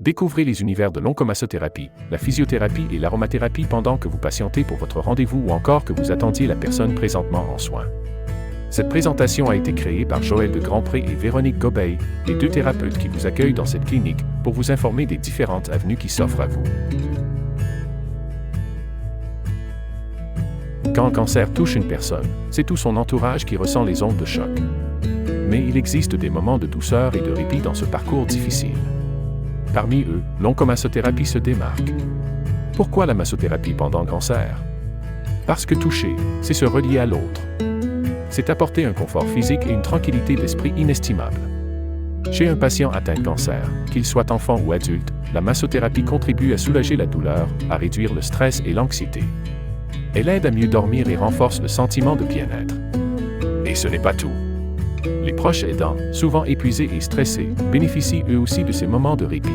Découvrez les univers de l'oncomassothérapie, la physiothérapie et l'aromathérapie pendant que vous patientez pour votre rendez-vous ou encore que vous attendiez la personne présentement en soins. Cette présentation a été créée par Joël de Grandpré et Véronique Gobeil, les deux thérapeutes qui vous accueillent dans cette clinique, pour vous informer des différentes avenues qui s'offrent à vous. Quand un cancer touche une personne, c'est tout son entourage qui ressent les ondes de choc. Mais il existe des moments de douceur et de répit dans ce parcours difficile. Parmi eux, l'oncomassothérapie se démarque. Pourquoi la massothérapie pendant le cancer? Parce que toucher, c'est se relier à l'autre. C'est apporter un confort physique et une tranquillité d'esprit inestimable. Chez un patient atteint de cancer, qu'il soit enfant ou adulte, la massothérapie contribue à soulager la douleur, à réduire le stress et l'anxiété. Elle aide à mieux dormir et renforce le sentiment de bien-être. Et ce n'est pas tout. Les proches aidants, souvent épuisés et stressés, bénéficient eux aussi de ces moments de répit.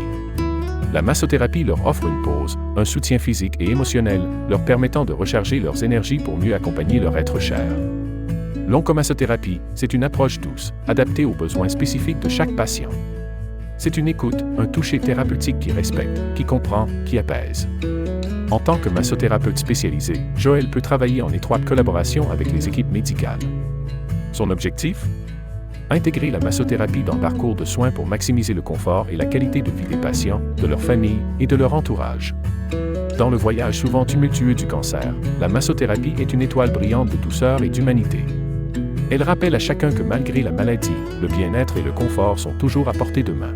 La massothérapie leur offre une pause, un soutien physique et émotionnel, leur permettant de recharger leurs énergies pour mieux accompagner leur être cher. L'oncomassothérapie, c'est une approche douce, adaptée aux besoins spécifiques de chaque patient. C'est une écoute, un toucher thérapeutique qui respecte, qui comprend, qui apaise. En tant que massothérapeute spécialisé, Joël peut travailler en étroite collaboration avec les équipes médicales. Son objectif? Intégrer la massothérapie dans le parcours de soins pour maximiser le confort et la qualité de vie des patients, de leur famille et de leur entourage. Dans le voyage souvent tumultueux du cancer, la massothérapie est une étoile brillante de douceur et d'humanité. Elle rappelle à chacun que malgré la maladie, le bien-être et le confort sont toujours à portée de main.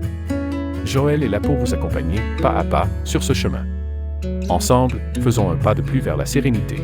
Joël est là pour vous accompagner, pas à pas, sur ce chemin. Ensemble, faisons un pas de plus vers la sérénité.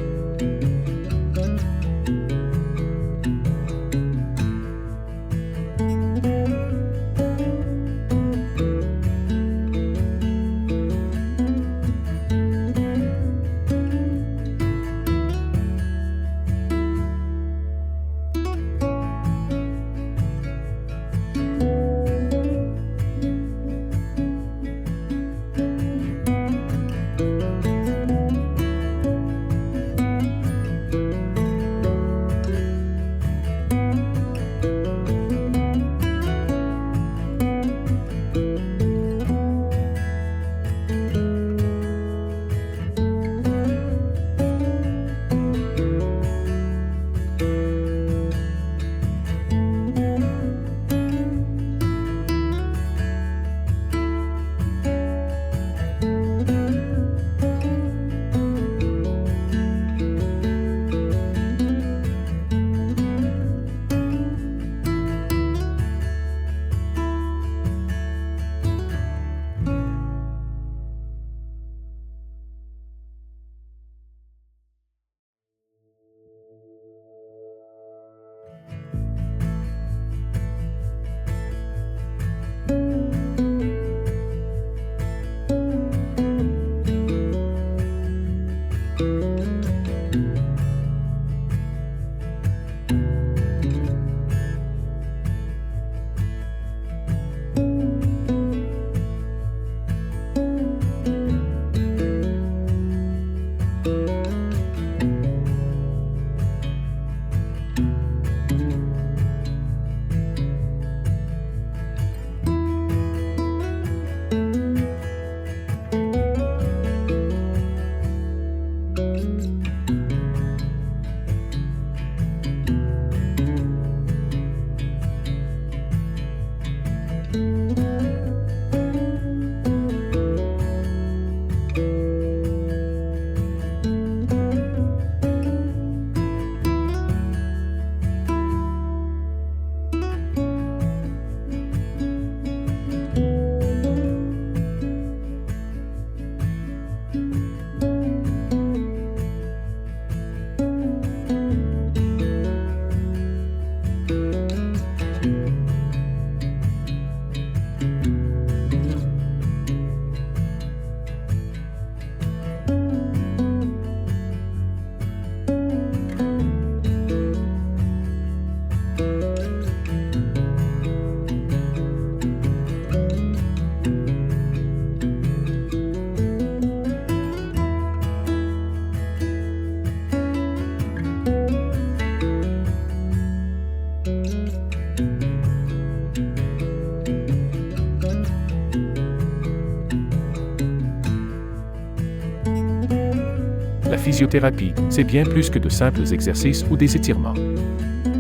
physiothérapie, c'est bien plus que de simples exercices ou des étirements.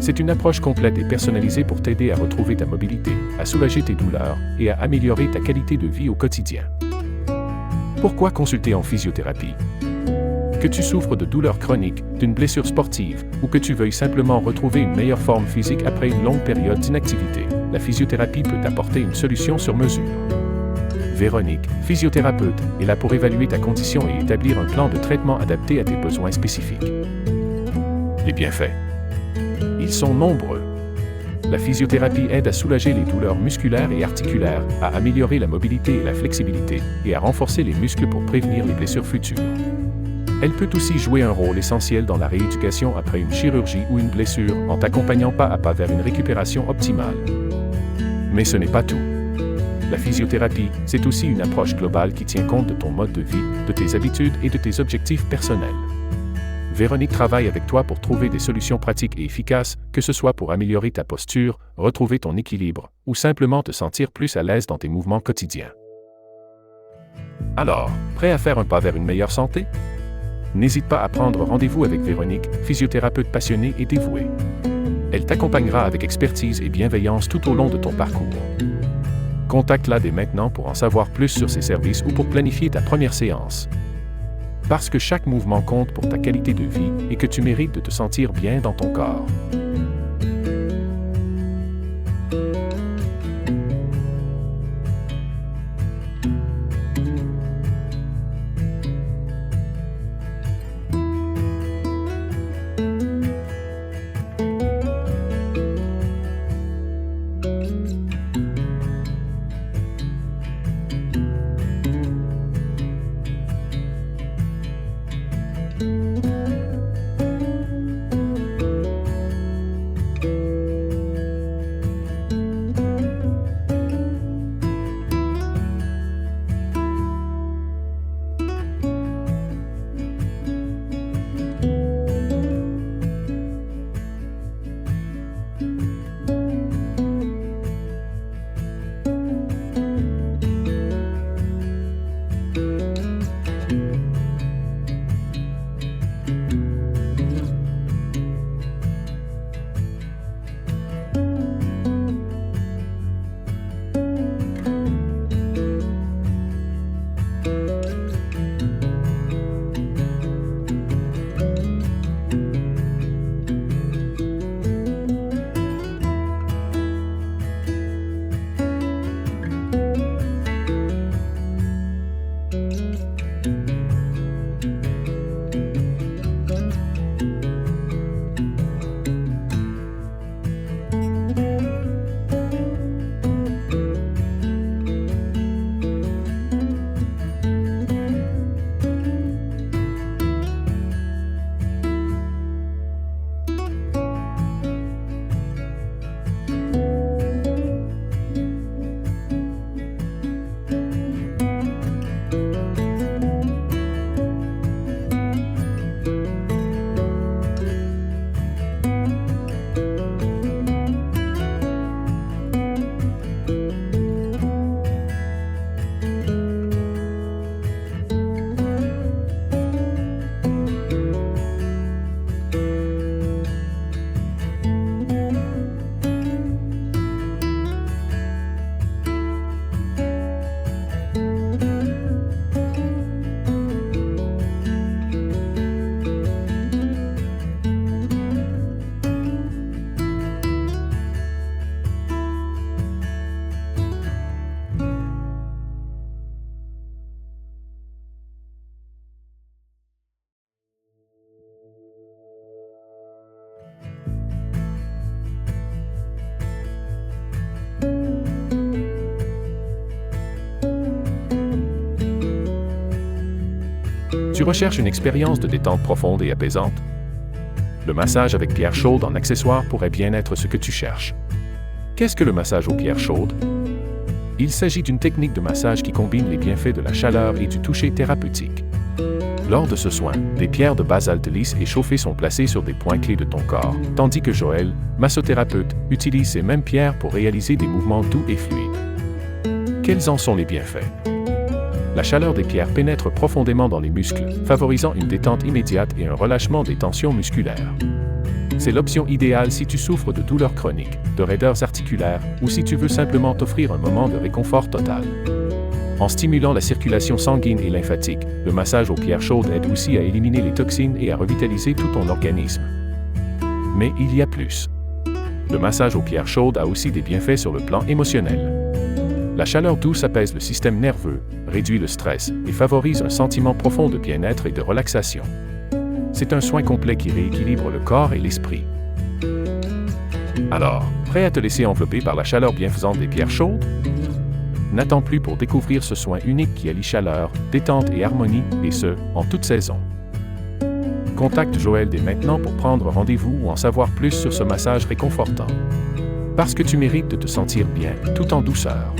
C'est une approche complète et personnalisée pour t'aider à retrouver ta mobilité, à soulager tes douleurs et à améliorer ta qualité de vie au quotidien. Pourquoi consulter en physiothérapie? Que tu souffres de douleurs chroniques, d'une blessure sportive, ou que tu veuilles simplement retrouver une meilleure forme physique après une longue période d'inactivité, la physiothérapie peut t'apporter une solution sur mesure. Véronique, physiothérapeute, est là pour évaluer ta condition et établir un plan de traitement adapté à tes besoins spécifiques. Les bienfaits. Ils sont nombreux. La physiothérapie aide à soulager les douleurs musculaires et articulaires, à améliorer la mobilité et la flexibilité, et à renforcer les muscles pour prévenir les blessures futures. Elle peut aussi jouer un rôle essentiel dans la rééducation après une chirurgie ou une blessure, en t'accompagnant pas à pas vers une récupération optimale. Mais ce n'est pas tout. La physiothérapie, c'est aussi une approche globale qui tient compte de ton mode de vie, de tes habitudes et de tes objectifs personnels. Véronique travaille avec toi pour trouver des solutions pratiques et efficaces, que ce soit pour améliorer ta posture, retrouver ton équilibre, ou simplement te sentir plus à l'aise dans tes mouvements quotidiens. Alors, prêt à faire un pas vers une meilleure santé? N'hésite pas à prendre rendez-vous avec Véronique, physiothérapeute passionnée et dévouée. Elle t'accompagnera avec expertise et bienveillance tout au long de ton parcours. Contacte-la dès maintenant pour en savoir plus sur ses services ou pour planifier ta première séance. Parce que chaque mouvement compte pour ta qualité de vie et que tu mérites de te sentir bien dans ton corps. Tu recherches une expérience de détente profonde et apaisante? Le massage avec pierre chaude en accessoire pourrait bien être ce que tu cherches. Qu'est-ce que le massage aux pierres chaudes? Il s'agit d'une technique de massage qui combine les bienfaits de la chaleur et du toucher thérapeutique. Lors de ce soin, des pierres de basalte lisse et chauffées sont placées sur des points clés de ton corps, tandis que Joël, massothérapeute, utilise ces mêmes pierres pour réaliser des mouvements doux et fluides. Quels en sont les bienfaits? La chaleur des pierres pénètre profondément dans les muscles, favorisant une détente immédiate et un relâchement des tensions musculaires. C'est l'option idéale si tu souffres de douleurs chroniques, de raideurs articulaires ou si tu veux simplement t'offrir un moment de réconfort total. En stimulant la circulation sanguine et lymphatique, le massage aux pierres chaudes aide aussi à éliminer les toxines et à revitaliser tout ton organisme. Mais il y a plus. Le massage aux pierres chaudes a aussi des bienfaits sur le plan émotionnel. La chaleur douce apaise le système nerveux, réduit le stress et favorise un sentiment profond de bien-être et de relaxation. C'est un soin complet qui rééquilibre le corps et l'esprit. Alors, prêt à te laisser envelopper par la chaleur bienfaisante des pierres chaudes? N'attends plus pour découvrir ce soin unique qui allie chaleur, détente et harmonie, et ce, en toute saison. Contacte Joël dès maintenant pour prendre rendez-vous ou en savoir plus sur ce massage réconfortant. Parce que tu mérites de te sentir bien, tout en douceur.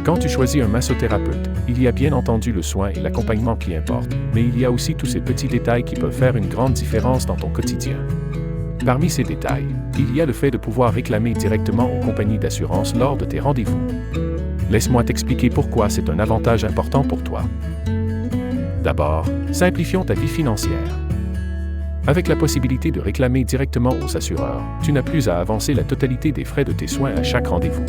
Quand tu choisis un massothérapeute, il y a bien entendu le soin et l'accompagnement qui importent, mais il y a aussi tous ces petits détails qui peuvent faire une grande différence dans ton quotidien. Parmi ces détails, il y a le fait de pouvoir réclamer directement aux compagnies d'assurance lors de tes rendez-vous. Laisse-moi t'expliquer pourquoi c'est un avantage important pour toi. D'abord, simplifions ta vie financière. Avec la possibilité de réclamer directement aux assureurs, tu n'as plus à avancer la totalité des frais de tes soins à chaque rendez-vous.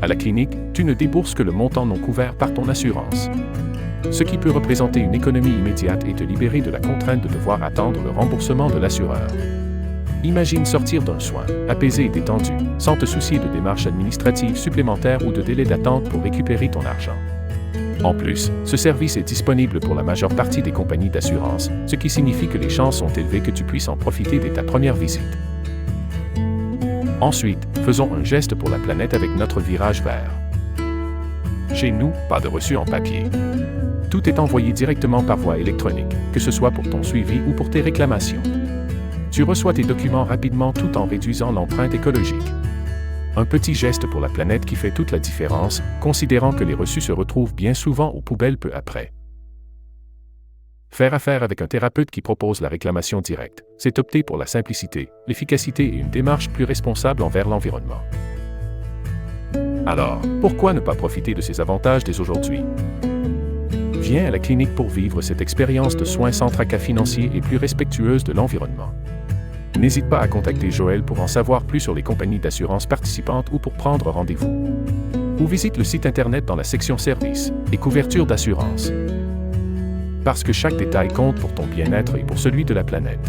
À la clinique, tu ne débourses que le montant non couvert par ton assurance. Ce qui peut représenter une économie immédiate et te libérer de la contrainte de devoir attendre le remboursement de l'assureur. Imagine sortir d'un soin, apaisé et détendu, sans te soucier de démarches administratives supplémentaires ou de délais d'attente pour récupérer ton argent. En plus, ce service est disponible pour la majeure partie des compagnies d'assurance, ce qui signifie que les chances sont élevées que tu puisses en profiter dès ta première visite. Ensuite, faisons un geste pour la planète avec notre virage vert. Chez nous, pas de reçu en papier. Tout est envoyé directement par voie électronique, que ce soit pour ton suivi ou pour tes réclamations. Tu reçois tes documents rapidement tout en réduisant l'empreinte écologique. Un petit geste pour la planète qui fait toute la différence, considérant que les reçus se retrouvent bien souvent aux poubelles peu après. Faire affaire avec un thérapeute qui propose la réclamation directe, c'est opter pour la simplicité, l'efficacité et une démarche plus responsable envers l'environnement. Alors, pourquoi ne pas profiter de ces avantages dès aujourd'hui? Viens à la clinique pour vivre cette expérience de soins sans tracas financiers et plus respectueuse de l'environnement. N'hésite pas à contacter Joël pour en savoir plus sur les compagnies d'assurance participantes ou pour prendre rendez-vous. Ou visite le site internet dans la section services et couverture d'assurance. Parce que chaque détail compte pour ton bien-être et pour celui de la planète.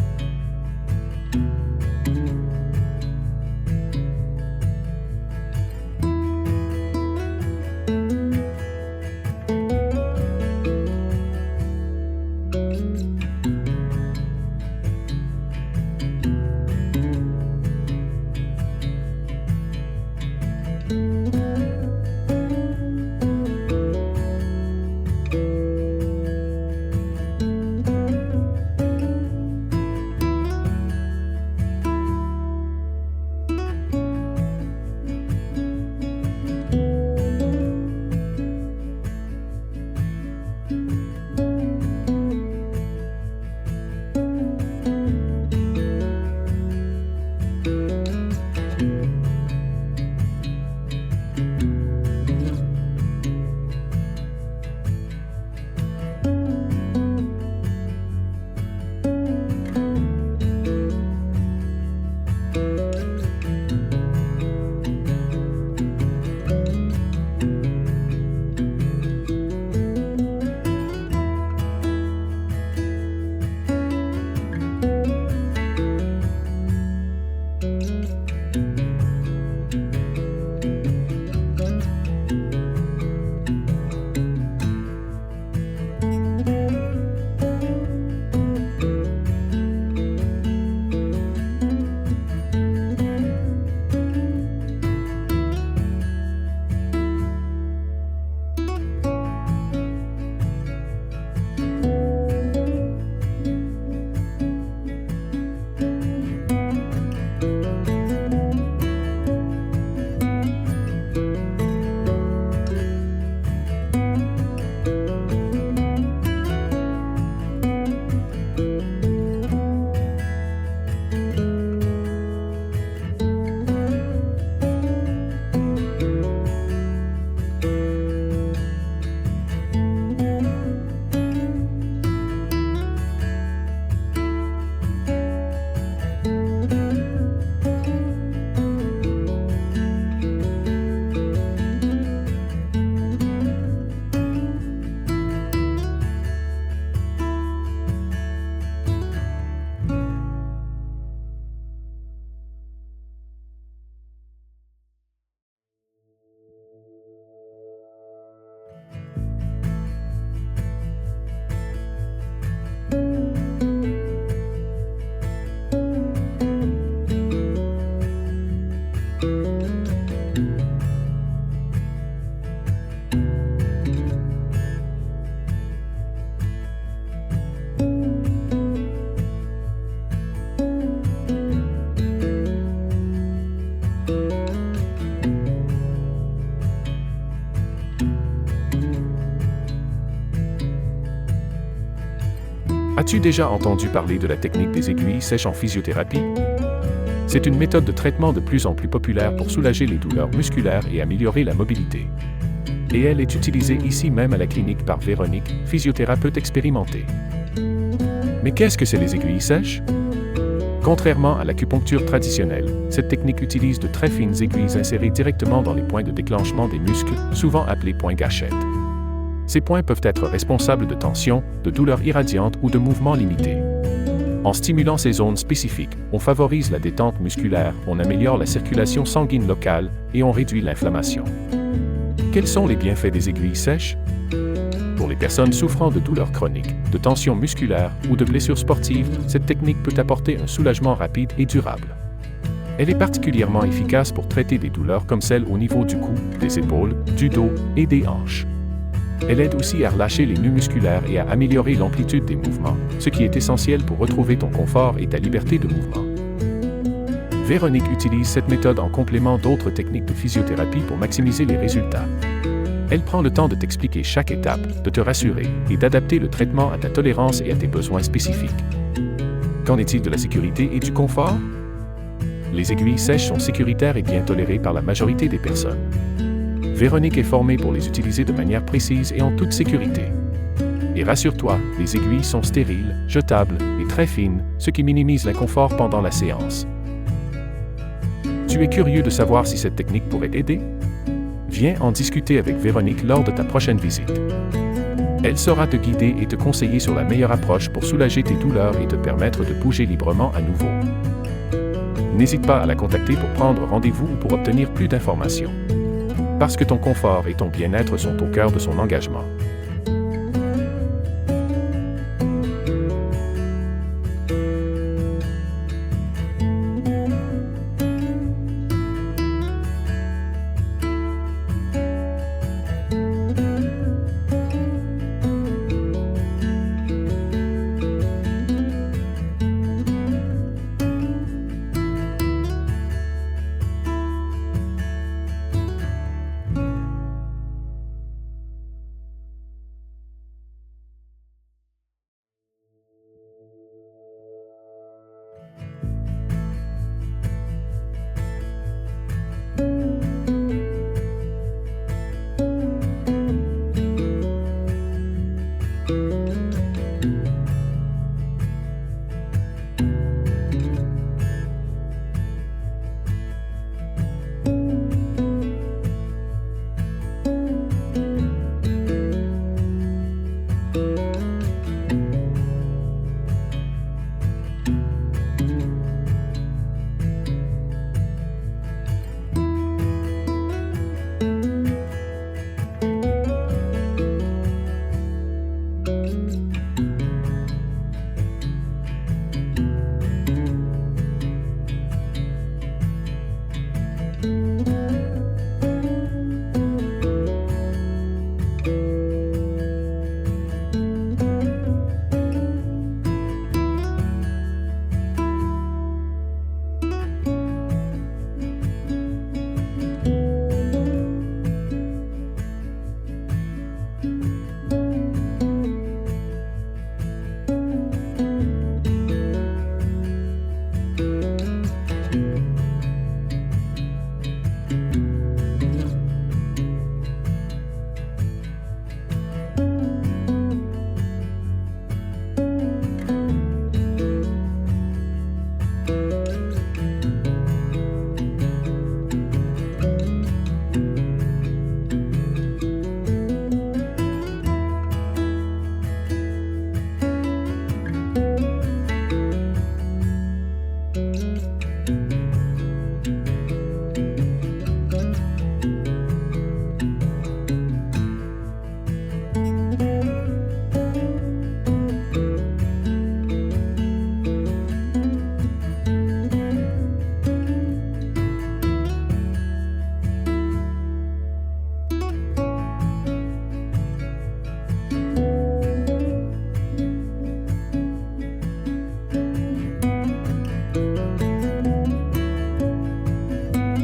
As-tu déjà entendu parler de la technique des aiguilles sèches en physiothérapie? C'est une méthode de traitement de plus en plus populaire pour soulager les douleurs musculaires et améliorer la mobilité. Et elle est utilisée ici même à la clinique par Véronique, physiothérapeute expérimentée. Mais qu'est-ce que c'est les aiguilles sèches? Contrairement à l'acupuncture traditionnelle, cette technique utilise de très fines aiguilles insérées directement dans les points de déclenchement des muscles, souvent appelés points gâchettes. Ces points peuvent être responsables de tensions, de douleurs irradiantes ou de mouvements limités. En stimulant ces zones spécifiques, on favorise la détente musculaire, on améliore la circulation sanguine locale et on réduit l'inflammation. Quels sont les bienfaits des aiguilles sèches? les personnes souffrant de douleurs chroniques, de tensions musculaires ou de blessures sportives, cette technique peut apporter un soulagement rapide et durable. Elle est particulièrement efficace pour traiter des douleurs comme celles au niveau du cou, des épaules, du dos et des hanches. Elle aide aussi à relâcher les nœuds musculaires et à améliorer l'amplitude des mouvements, ce qui est essentiel pour retrouver ton confort et ta liberté de mouvement. Véronique utilise cette méthode en complément d'autres techniques de physiothérapie pour maximiser les résultats. Elle prend le temps de t'expliquer chaque étape, de te rassurer et d'adapter le traitement à ta tolérance et à tes besoins spécifiques. Qu'en est-il de la sécurité et du confort? Les aiguilles sèches sont sécuritaires et bien tolérées par la majorité des personnes. Véronique est formée pour les utiliser de manière précise et en toute sécurité. Et rassure-toi, les aiguilles sont stériles, jetables et très fines, ce qui minimise l'inconfort pendant la séance. Tu es curieux de savoir si cette technique pourrait t'aider? Viens en discuter avec Véronique lors de ta prochaine visite. Elle saura te guider et te conseiller sur la meilleure approche pour soulager tes douleurs et te permettre de bouger librement à nouveau. N'hésite pas à la contacter pour prendre rendez-vous ou pour obtenir plus d'informations. Parce que ton confort et ton bien-être sont au cœur de son engagement.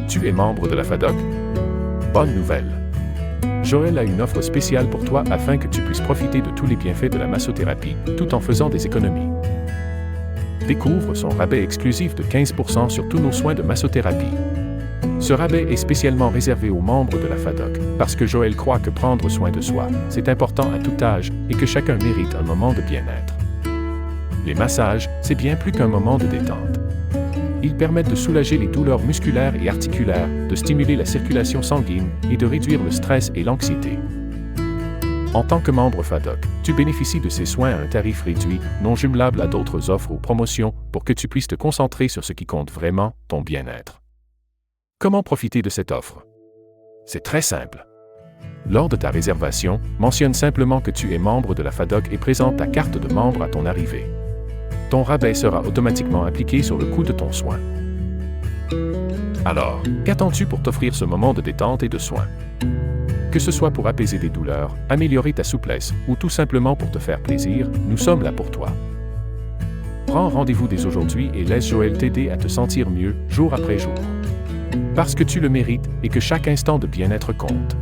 Tu es membre de la FADOC? Bonne nouvelle! Joël a une offre spéciale pour toi afin que tu puisses profiter de tous les bienfaits de la massothérapie, tout en faisant des économies. Découvre son rabais exclusif de 15% sur tous nos soins de massothérapie. Ce rabais est spécialement réservé aux membres de la FADOC, parce que Joël croit que prendre soin de soi, c'est important à tout âge et que chacun mérite un moment de bien-être. Les massages, c'est bien plus qu'un moment de détente. Ils permettent de soulager les douleurs musculaires et articulaires, de stimuler la circulation sanguine et de réduire le stress et l'anxiété. En tant que membre FADOC, tu bénéficies de ces soins à un tarif réduit, non jumelable à d'autres offres ou promotions, pour que tu puisses te concentrer sur ce qui compte vraiment, ton bien-être. Comment profiter de cette offre? C'est très simple. Lors de ta réservation, mentionne simplement que tu es membre de la FADOC et présente ta carte de membre à ton arrivée. Ton rabais sera automatiquement appliqué sur le coût de ton soin. Alors, qu'attends-tu pour t'offrir ce moment de détente et de soin? Que ce soit pour apaiser des douleurs, améliorer ta souplesse ou tout simplement pour te faire plaisir, nous sommes là pour toi. Prends rendez-vous dès aujourd'hui et laisse Joël t'aider à te sentir mieux jour après jour. Parce que tu le mérites et que chaque instant de bien-être compte.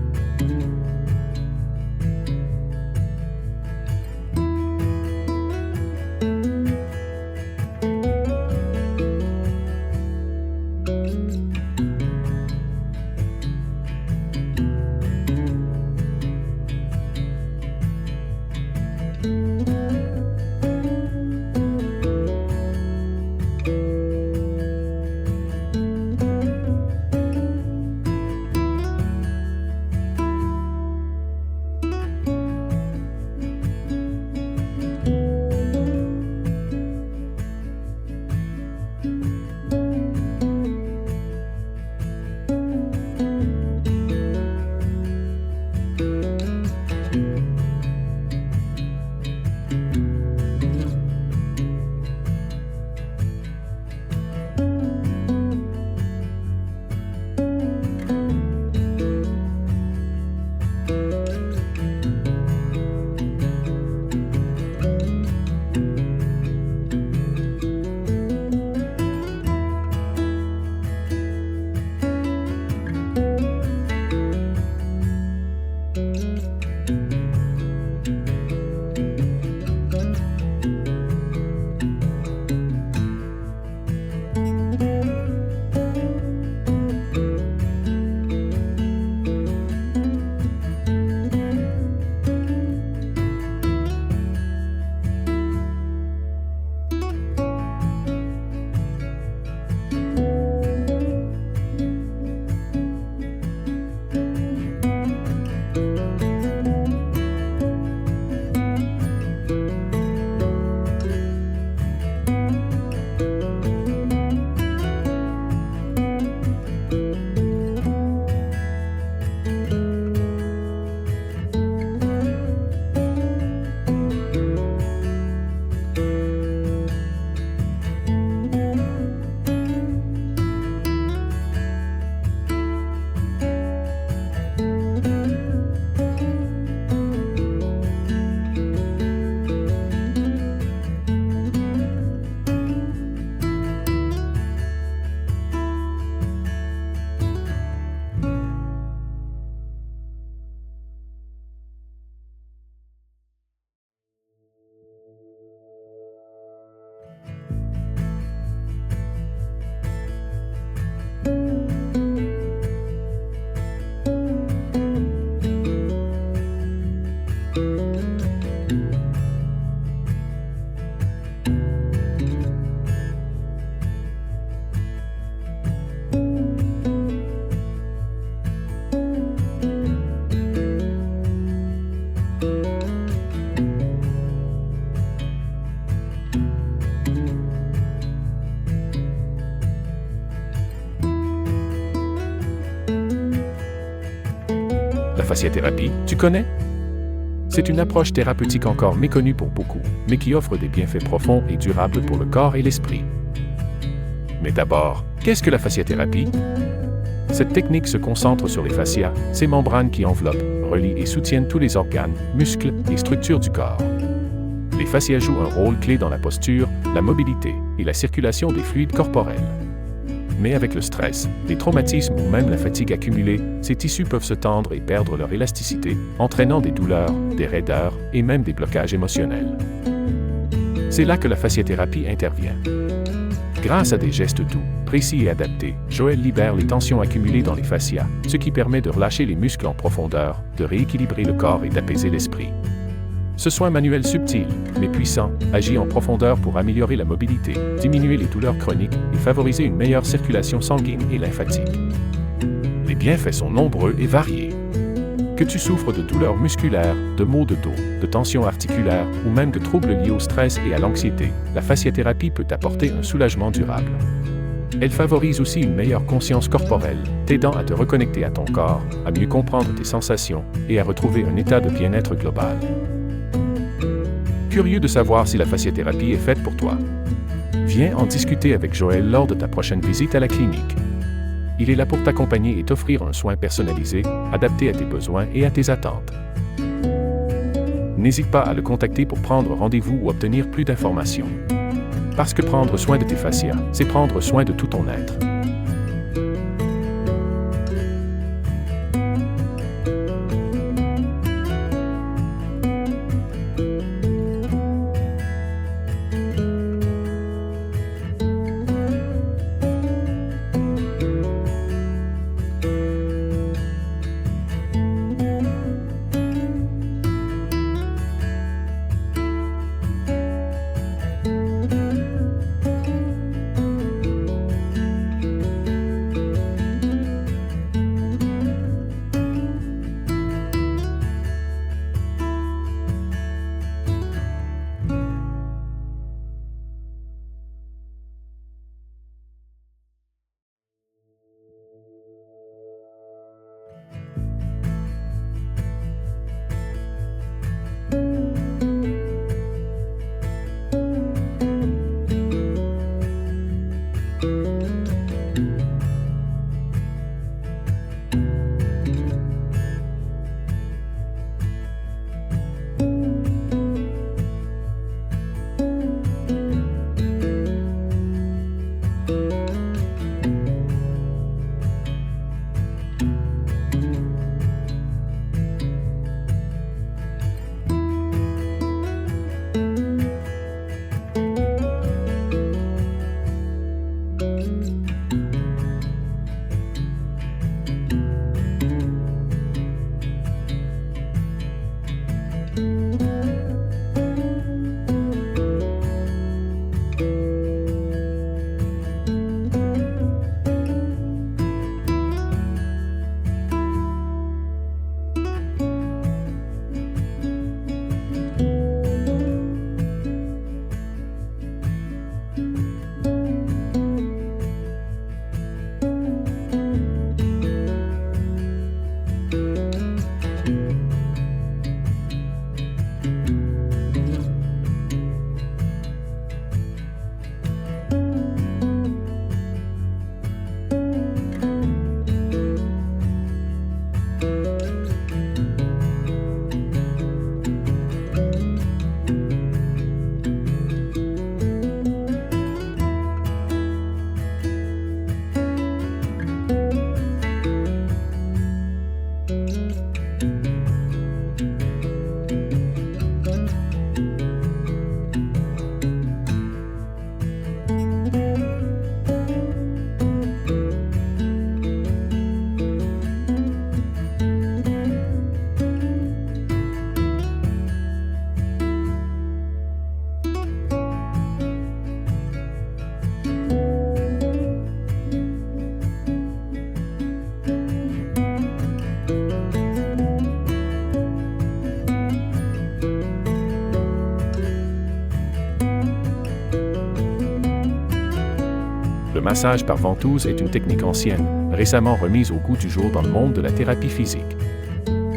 La fasciathérapie, tu connais? C'est une approche thérapeutique encore méconnue pour beaucoup, mais qui offre des bienfaits profonds et durables pour le corps et l'esprit. Mais d'abord, qu'est-ce que la fasciathérapie? Cette technique se concentre sur les fascias, ces membranes qui enveloppent, relient et soutiennent tous les organes, muscles et structures du corps. Les fascias jouent un rôle clé dans la posture, la mobilité et la circulation des fluides corporels. Mais avec le stress, les traumatismes ou même la fatigue accumulée, ces tissus peuvent se tendre et perdre leur élasticité, entraînant des douleurs, des raideurs et même des blocages émotionnels. C'est là que la fasciathérapie intervient. Grâce à des gestes doux, précis et adaptés, Joël libère les tensions accumulées dans les fascias, ce qui permet de relâcher les muscles en profondeur, de rééquilibrer le corps et d'apaiser l'esprit. Ce soin manuel subtil, mais puissant, agit en profondeur pour améliorer la mobilité, diminuer les douleurs chroniques et favoriser une meilleure circulation sanguine et lymphatique. Les bienfaits sont nombreux et variés. Que tu souffres de douleurs musculaires, de maux de dos, de tensions articulaires ou même de troubles liés au stress et à l'anxiété, la fasciathérapie peut apporter un soulagement durable. Elle favorise aussi une meilleure conscience corporelle, t'aidant à te reconnecter à ton corps, à mieux comprendre tes sensations et à retrouver un état de bien-être global. Curieux de savoir si la fasciathérapie est faite pour toi? Viens en discuter avec Joël lors de ta prochaine visite à la clinique. Il est là pour t'accompagner et t'offrir un soin personnalisé, adapté à tes besoins et à tes attentes. N'hésite pas à le contacter pour prendre rendez-vous ou obtenir plus d'informations. Parce que prendre soin de tes fascias, c'est prendre soin de tout ton être. Le massage par ventouse est une technique ancienne, récemment remise au goût du jour dans le monde de la thérapie physique.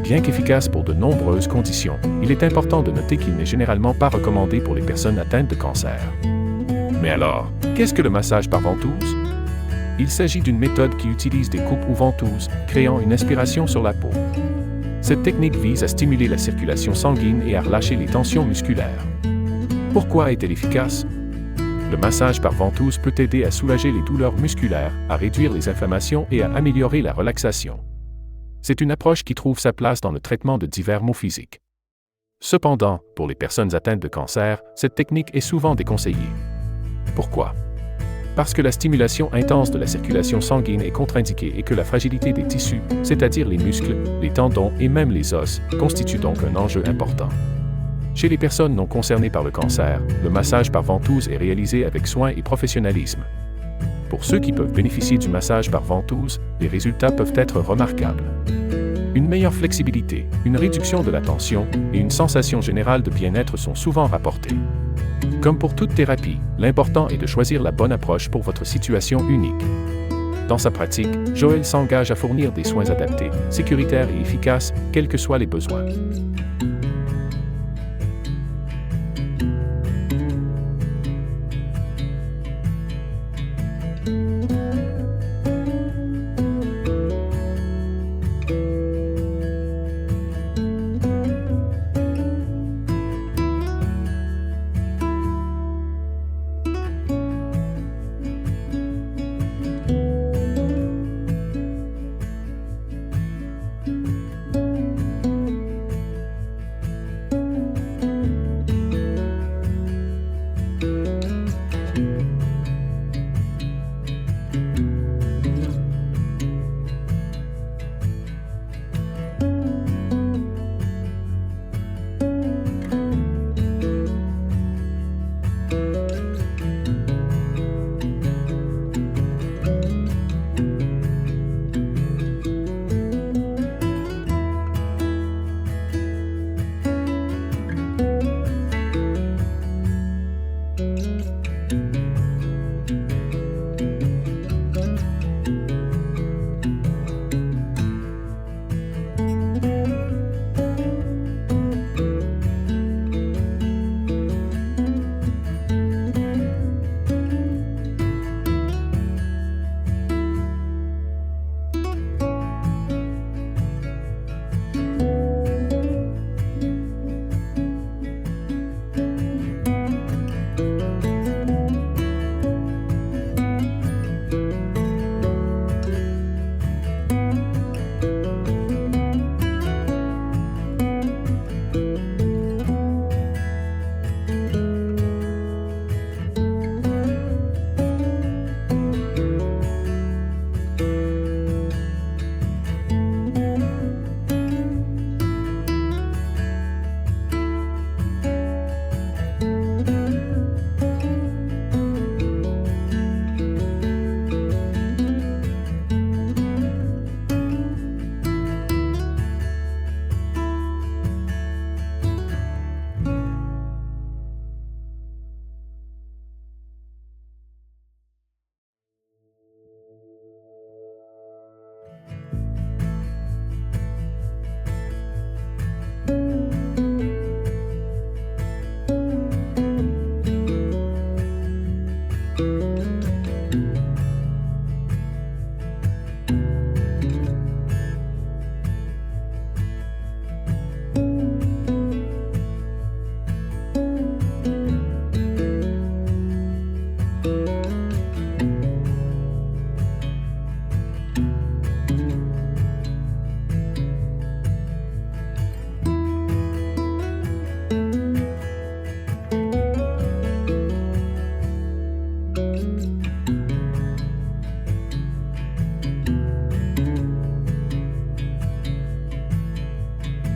Bien qu'efficace pour de nombreuses conditions, il est important de noter qu'il n'est généralement pas recommandé pour les personnes atteintes de cancer. Mais alors, qu'est-ce que le massage par ventouse? Il s'agit d'une méthode qui utilise des coupes ou ventouses, créant une inspiration sur la peau. Cette technique vise à stimuler la circulation sanguine et à relâcher les tensions musculaires. Pourquoi est-elle efficace? Le massage par ventouse peut aider à soulager les douleurs musculaires, à réduire les inflammations et à améliorer la relaxation. C'est une approche qui trouve sa place dans le traitement de divers maux physiques. Cependant, pour les personnes atteintes de cancer, cette technique est souvent déconseillée. Pourquoi? Parce que la stimulation intense de la circulation sanguine est contre-indiquée et que la fragilité des tissus, c'est-à-dire les muscles, les tendons et même les os, constitue donc un enjeu important. Chez les personnes non concernées par le cancer, le massage par ventouse est réalisé avec soin et professionnalisme. Pour ceux qui peuvent bénéficier du massage par ventouse, les résultats peuvent être remarquables. Une meilleure flexibilité, une réduction de la tension et une sensation générale de bien-être sont souvent rapportées. Comme pour toute thérapie, l'important est de choisir la bonne approche pour votre situation unique. Dans sa pratique, Joël s'engage à fournir des soins adaptés, sécuritaires et efficaces, quels que soient les besoins.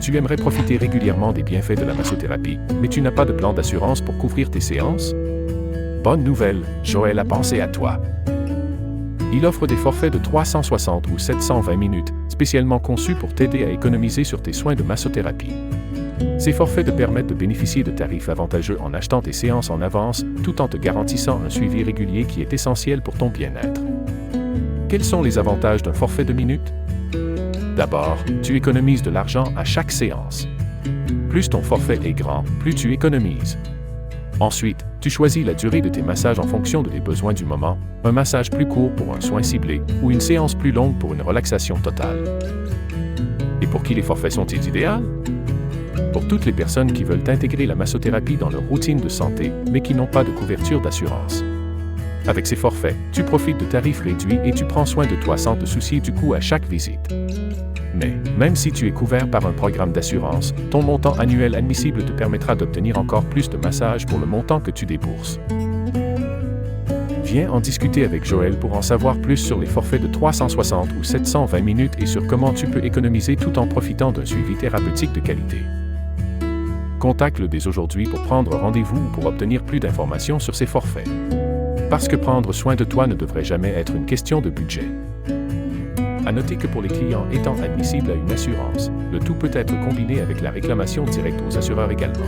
Tu aimerais profiter régulièrement des bienfaits de la massothérapie, mais tu n'as pas de plan d'assurance pour couvrir tes séances? Bonne nouvelle, Joël a pensé à toi. Il offre des forfaits de 360 ou 720 minutes, spécialement conçus pour t'aider à économiser sur tes soins de massothérapie. Ces forfaits te permettent de bénéficier de tarifs avantageux en achetant tes séances en avance, tout en te garantissant un suivi régulier qui est essentiel pour ton bien-être. Quels sont les avantages d'un forfait de minutes? D'abord, tu économises de l'argent à chaque séance. Plus ton forfait est grand, plus tu économises. Ensuite, tu choisis la durée de tes massages en fonction de tes besoins du moment, un massage plus court pour un soin ciblé ou une séance plus longue pour une relaxation totale. Et pour qui les forfaits sont-ils idéaux? Pour toutes les personnes qui veulent intégrer la massothérapie dans leur routine de santé, mais qui n'ont pas de couverture d'assurance. Avec ces forfaits, tu profites de tarifs réduits et tu prends soin de toi sans te soucier du coût à chaque visite. Mais, même si tu es couvert par un programme d'assurance, ton montant annuel admissible te permettra d'obtenir encore plus de massages pour le montant que tu débourses. Viens en discuter avec Joël pour en savoir plus sur les forfaits de 360 ou 720 minutes et sur comment tu peux économiser tout en profitant d'un suivi thérapeutique de qualité. Contacte-le dès aujourd'hui pour prendre rendez-vous ou pour obtenir plus d'informations sur ces forfaits. Parce que prendre soin de toi ne devrait jamais être une question de budget. À noter que pour les clients étant admissibles à une assurance, le tout peut être combiné avec la réclamation directe aux assureurs également.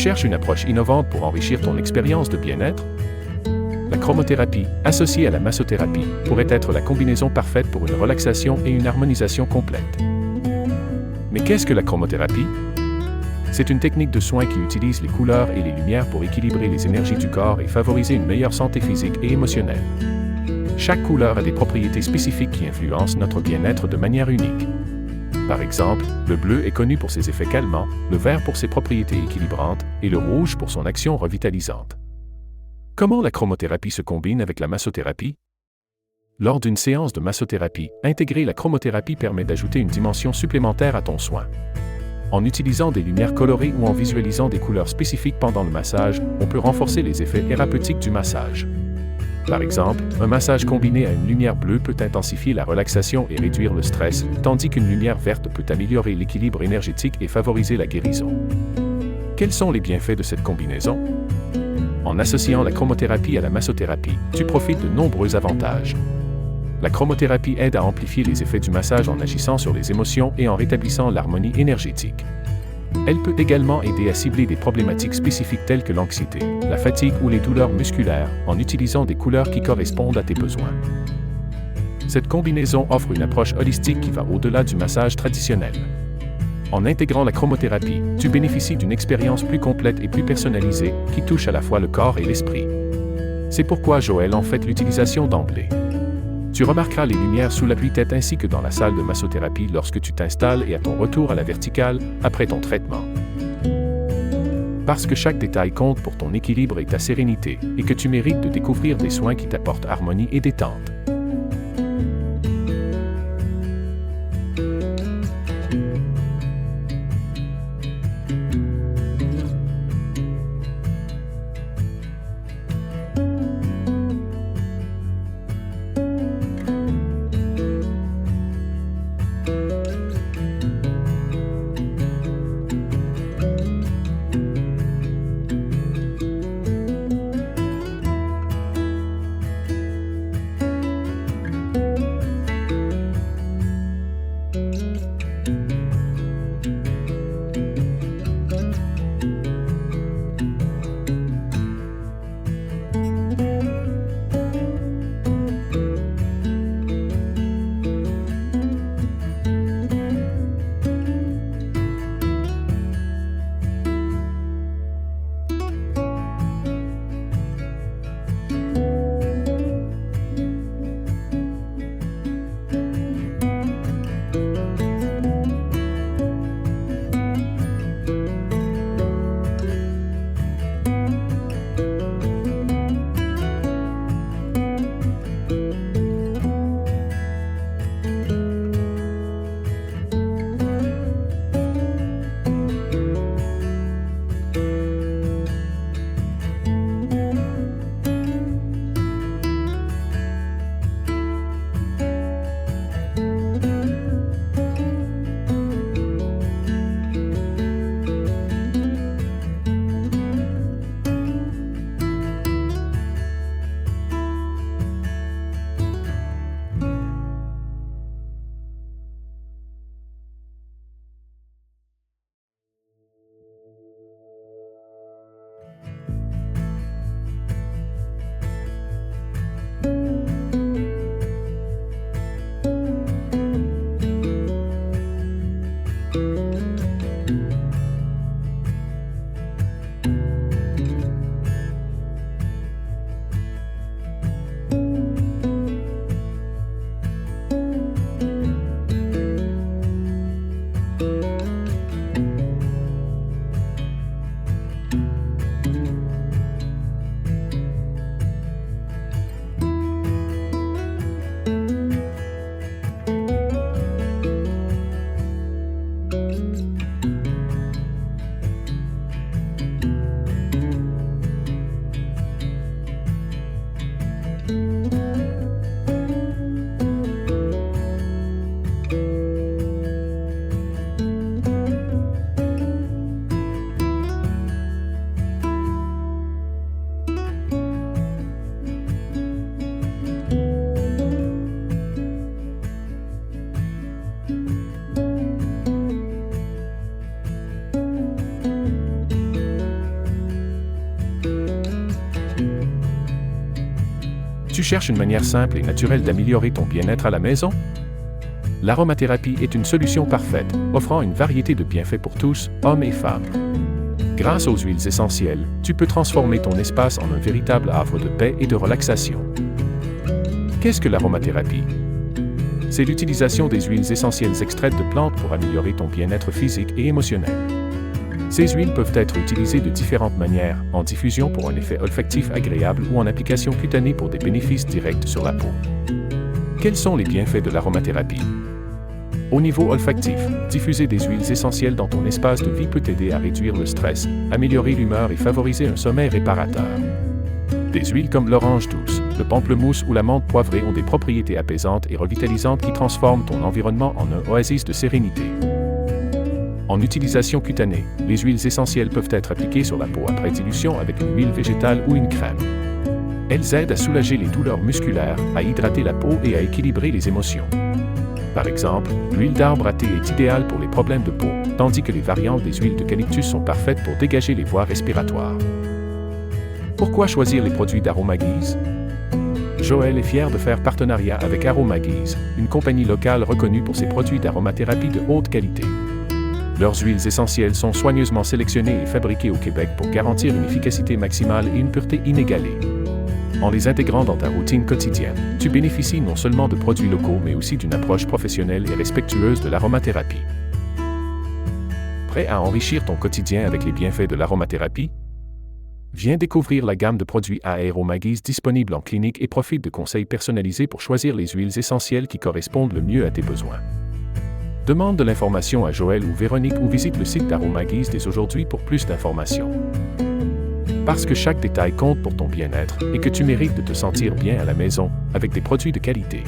cherches une approche innovante pour enrichir ton expérience de bien-être? La chromothérapie, associée à la massothérapie, pourrait être la combinaison parfaite pour une relaxation et une harmonisation complète. Mais qu'est-ce que la chromothérapie? C'est une technique de soin qui utilise les couleurs et les lumières pour équilibrer les énergies du corps et favoriser une meilleure santé physique et émotionnelle. Chaque couleur a des propriétés spécifiques qui influencent notre bien-être de manière unique. Par exemple, le bleu est connu pour ses effets calmants, le vert pour ses propriétés équilibrantes et le rouge pour son action revitalisante. Comment la chromothérapie se combine avec la massothérapie? Lors d'une séance de massothérapie, intégrer la chromothérapie permet d'ajouter une dimension supplémentaire à ton soin. En utilisant des lumières colorées ou en visualisant des couleurs spécifiques pendant le massage, on peut renforcer les effets thérapeutiques du massage. Par exemple, un massage combiné à une lumière bleue peut intensifier la relaxation et réduire le stress, tandis qu'une lumière verte peut améliorer l'équilibre énergétique et favoriser la guérison. Quels sont les bienfaits de cette combinaison? En associant la chromothérapie à la massothérapie, tu profites de nombreux avantages. La chromothérapie aide à amplifier les effets du massage en agissant sur les émotions et en rétablissant l'harmonie énergétique. Elle peut également aider à cibler des problématiques spécifiques telles que l'anxiété, la fatigue ou les douleurs musculaires en utilisant des couleurs qui correspondent à tes besoins. Cette combinaison offre une approche holistique qui va au-delà du massage traditionnel. En intégrant la chromothérapie, tu bénéficies d'une expérience plus complète et plus personnalisée qui touche à la fois le corps et l'esprit. C'est pourquoi Joël en fait l'utilisation d'emblée. Tu remarqueras les lumières sous l'appui-tête ainsi que dans la salle de massothérapie lorsque tu t'installes et à ton retour à la verticale après ton traitement. Parce que chaque détail compte pour ton équilibre et ta sérénité, et que tu mérites de découvrir des soins qui t'apportent harmonie et détente. Tu cherches une manière simple et naturelle d'améliorer ton bien-être à la maison? L'aromathérapie est une solution parfaite, offrant une variété de bienfaits pour tous, hommes et femmes. Grâce aux huiles essentielles, tu peux transformer ton espace en un véritable havre de paix et de relaxation. Qu'est-ce que l'aromathérapie? C'est l'utilisation des huiles essentielles extraites de plantes pour améliorer ton bien-être physique et émotionnel. Ces huiles peuvent être utilisées de différentes manières, en diffusion pour un effet olfactif agréable ou en application cutanée pour des bénéfices directs sur la peau. Quels sont les bienfaits de l'aromathérapie? Au niveau olfactif, diffuser des huiles essentielles dans ton espace de vie peut t'aider à réduire le stress, améliorer l'humeur et favoriser un sommeil réparateur. Des huiles comme l'orange douce, le pamplemousse ou la menthe poivrée ont des propriétés apaisantes et revitalisantes qui transforment ton environnement en un oasis de sérénité. En utilisation cutanée, les huiles essentielles peuvent être appliquées sur la peau après dilution avec une huile végétale ou une crème. Elles aident à soulager les douleurs musculaires, à hydrater la peau et à équilibrer les émotions. Par exemple, l'huile d'arbre à thé est idéale pour les problèmes de peau, tandis que les variantes des huiles d'eucalyptus sont parfaites pour dégager les voies respiratoires. Pourquoi choisir les produits d'Aromaguise? Joël est fier de faire partenariat avec Aromaguise, une compagnie locale reconnue pour ses produits d'aromathérapie de haute qualité. Leurs huiles essentielles sont soigneusement sélectionnées et fabriquées au Québec pour garantir une efficacité maximale et une pureté inégalée. En les intégrant dans ta routine quotidienne, tu bénéficies non seulement de produits locaux mais aussi d'une approche professionnelle et respectueuse de l'aromathérapie. Prêt à enrichir ton quotidien avec les bienfaits de l'aromathérapie? Viens découvrir la gamme de produits Aromaguise disponible en clinique et profite de conseils personnalisés pour choisir les huiles essentielles qui correspondent le mieux à tes besoins. Demande de l'information à Joël ou Véronique ou visite le site d'Aromaguise dès aujourd'hui pour plus d'informations. Parce que chaque détail compte pour ton bien-être et que tu mérites de te sentir bien à la maison avec des produits de qualité.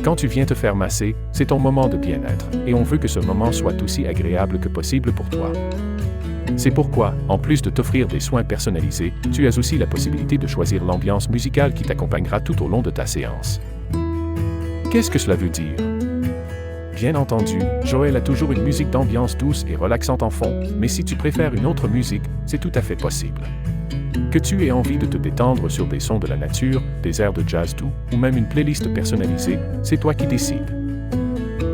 Quand tu viens te faire masser, c'est ton moment de bien-être, et on veut que ce moment soit aussi agréable que possible pour toi. C'est pourquoi, en plus de t'offrir des soins personnalisés, tu as aussi la possibilité de choisir l'ambiance musicale qui t'accompagnera tout au long de ta séance. Qu'est-ce que cela veut dire? Bien entendu, Joël a toujours une musique d'ambiance douce et relaxante en fond, mais si tu préfères une autre musique, c'est tout à fait possible. Que tu aies envie de te détendre sur des sons de la nature, des airs de jazz doux, ou même une playlist personnalisée, c'est toi qui décides.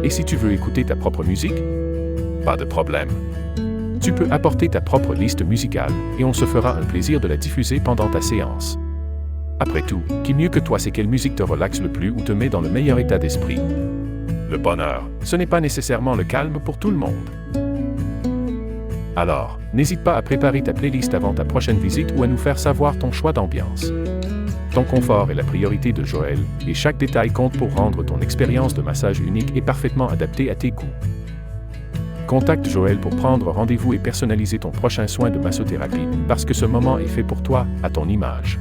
Et si tu veux écouter ta propre musique? Pas de problème. Tu peux apporter ta propre liste musicale, et on se fera un plaisir de la diffuser pendant ta séance. Après tout, qui mieux que toi sait quelle musique te relaxe le plus ou te met dans le meilleur état d'esprit? Le bonheur, ce n'est pas nécessairement le calme pour tout le monde. Alors, n'hésite pas à préparer ta playlist avant ta prochaine visite ou à nous faire savoir ton choix d'ambiance. Ton confort est la priorité de Joël, et chaque détail compte pour rendre ton expérience de massage unique et parfaitement adaptée à tes goûts. Contacte Joël pour prendre rendez-vous et personnaliser ton prochain soin de massothérapie, parce que ce moment est fait pour toi, à ton image.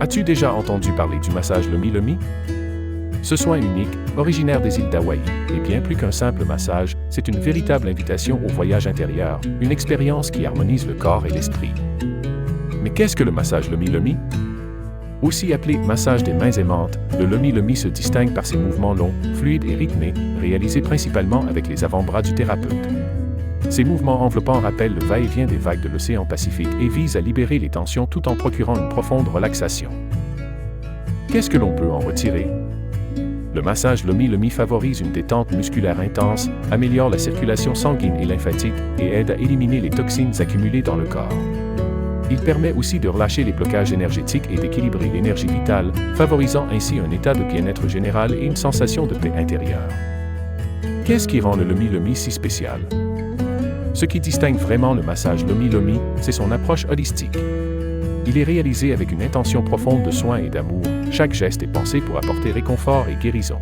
As-tu déjà entendu parler du massage Lomi-Lomi? Ce soin unique, originaire des îles d'Hawaï, est bien plus qu'un simple massage, c'est une véritable invitation au voyage intérieur, une expérience qui harmonise le corps et l'esprit. Mais qu'est-ce que le massage Lomi-Lomi? Aussi appelé massage des mains aimantes, le Lomi-Lomi se distingue par ses mouvements longs, fluides et rythmés, réalisés principalement avec les avant-bras du thérapeute. Ces mouvements enveloppants rappellent le va-et-vient des vagues de l'océan Pacifique et visent à libérer les tensions tout en procurant une profonde relaxation. Qu'est-ce que l'on peut en retirer? Le massage Lomi favorise une détente musculaire intense, améliore la circulation sanguine et lymphatique et aide à éliminer les toxines accumulées dans le corps. Il permet aussi de relâcher les blocages énergétiques et d'équilibrer l'énergie vitale, favorisant ainsi un état de bien-être général et une sensation de paix intérieure. Qu'est-ce qui rend le Lomi si spécial? Ce qui distingue vraiment le massage Lomi, c'est son approche holistique. Il est réalisé avec une intention profonde de soin et d'amour. Chaque geste est pensé pour apporter réconfort et guérison.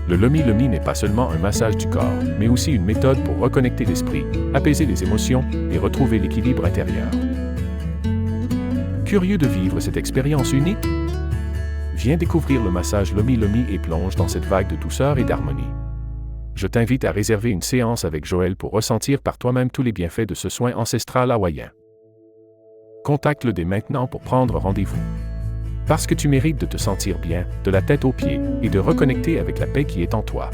Le Lomi n'est pas seulement un massage du corps, mais aussi une méthode pour reconnecter l'esprit, apaiser les émotions et retrouver l'équilibre intérieur. Curieux de vivre cette expérience unique? Viens découvrir le massage Lomi et plonge dans cette vague de douceur et d'harmonie. Je t'invite à réserver une séance avec Joël pour ressentir par toi-même tous les bienfaits de ce soin ancestral hawaïen. Contacte-le dès maintenant pour prendre rendez-vous. Parce que tu mérites de te sentir bien, de la tête aux pieds, et de reconnecter avec la paix qui est en toi.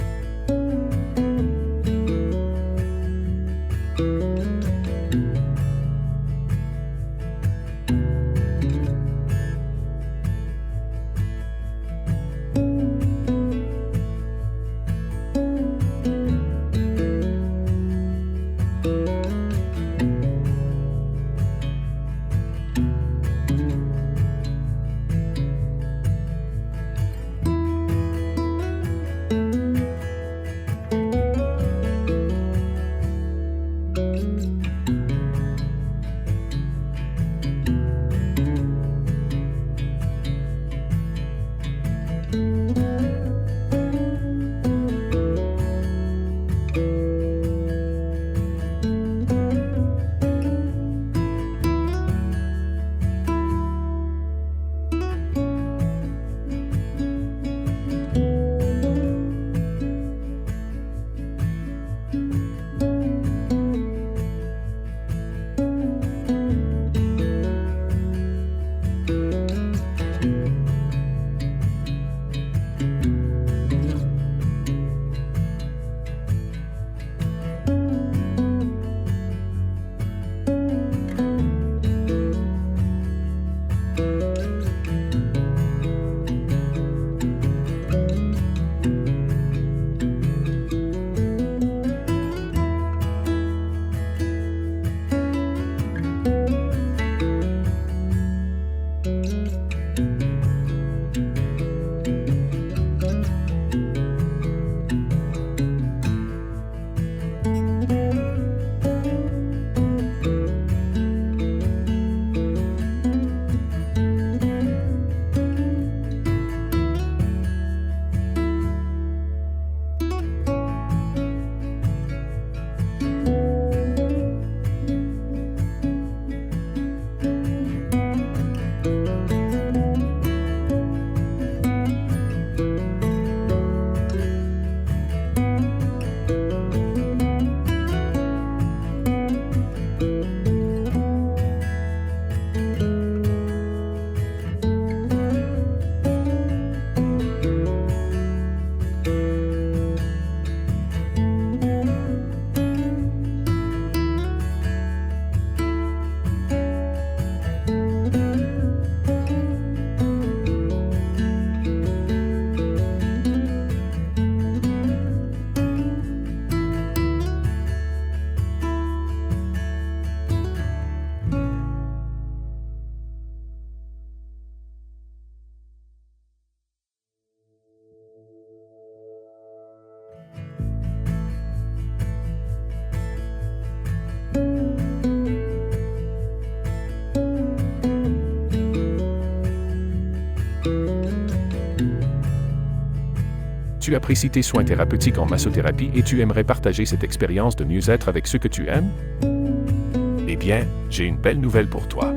Tu apprécies tes soins thérapeutiques en massothérapie et tu aimerais partager cette expérience de mieux-être avec ceux que tu aimes? Eh bien, j'ai une belle nouvelle pour toi.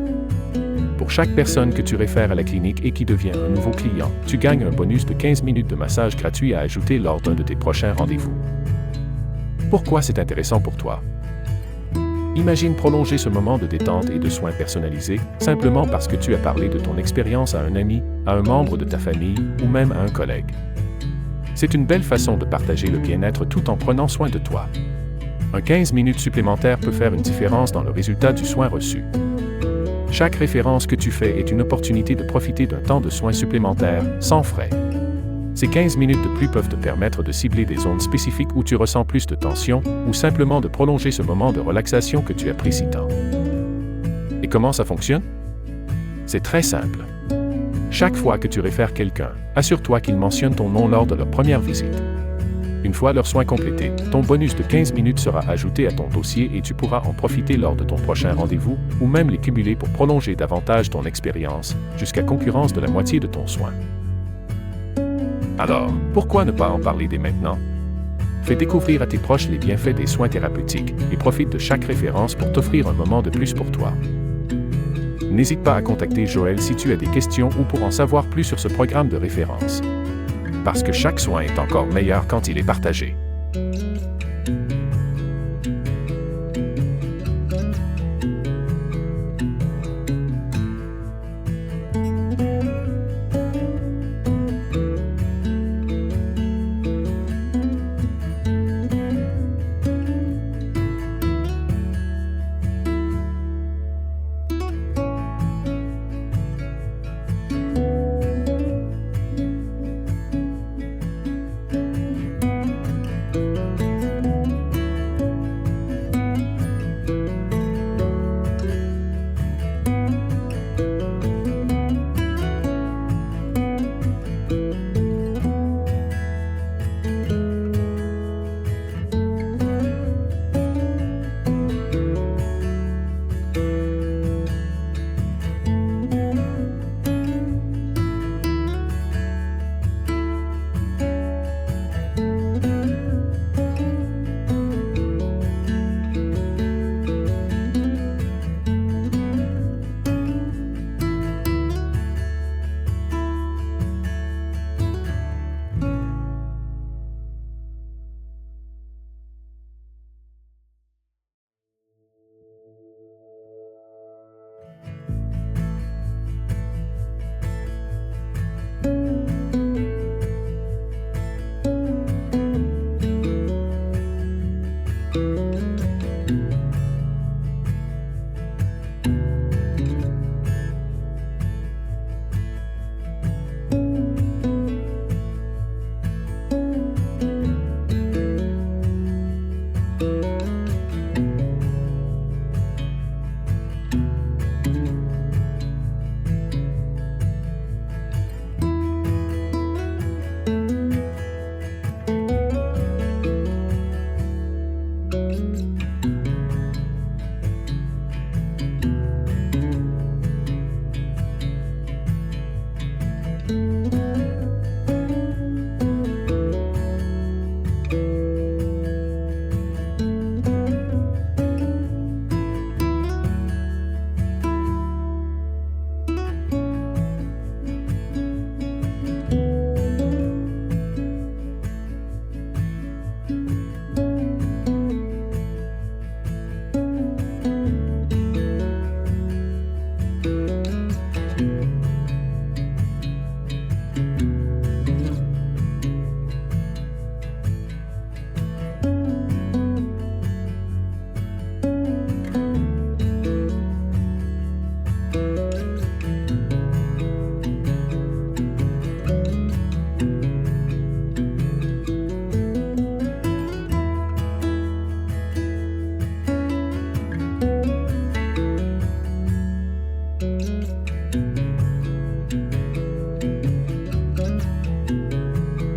Pour chaque personne que tu réfères à la clinique et qui devient un nouveau client, tu gagnes un bonus de 15 minutes de massage gratuit à ajouter lors d'un de tes prochains rendez-vous. Pourquoi c'est intéressant pour toi? Imagine prolonger ce moment de détente et de soins personnalisés simplement parce que tu as parlé de ton expérience à un ami, à un membre de ta famille ou même à un collègue. C'est une belle façon de partager le bien-être tout en prenant soin de toi. Un 15 minutes supplémentaire peut faire une différence dans le résultat du soin reçu. Chaque référence que tu fais est une opportunité de profiter d'un temps de soins supplémentaires, sans frais. Ces 15 minutes de plus peuvent te permettre de cibler des zones spécifiques où tu ressens plus de tension ou simplement de prolonger ce moment de relaxation que tu apprécies tant. Et comment ça fonctionne? C'est très simple. Chaque fois que tu réfères quelqu'un, assure-toi qu'il mentionne ton nom lors de leur première visite. Une fois leurs soins complétés, ton bonus de 15 minutes sera ajouté à ton dossier et tu pourras en profiter lors de ton prochain rendez-vous ou même les cumuler pour prolonger davantage ton expérience, jusqu'à concurrence de la moitié de ton soin. Alors, pourquoi ne pas en parler dès maintenant? Fais découvrir à tes proches les bienfaits des soins thérapeutiques et profite de chaque référence pour t'offrir un moment de plus pour toi. N'hésite pas à contacter Joël si tu as des questions ou pour en savoir plus sur ce programme de référence. Parce que chaque soin est encore meilleur quand il est partagé.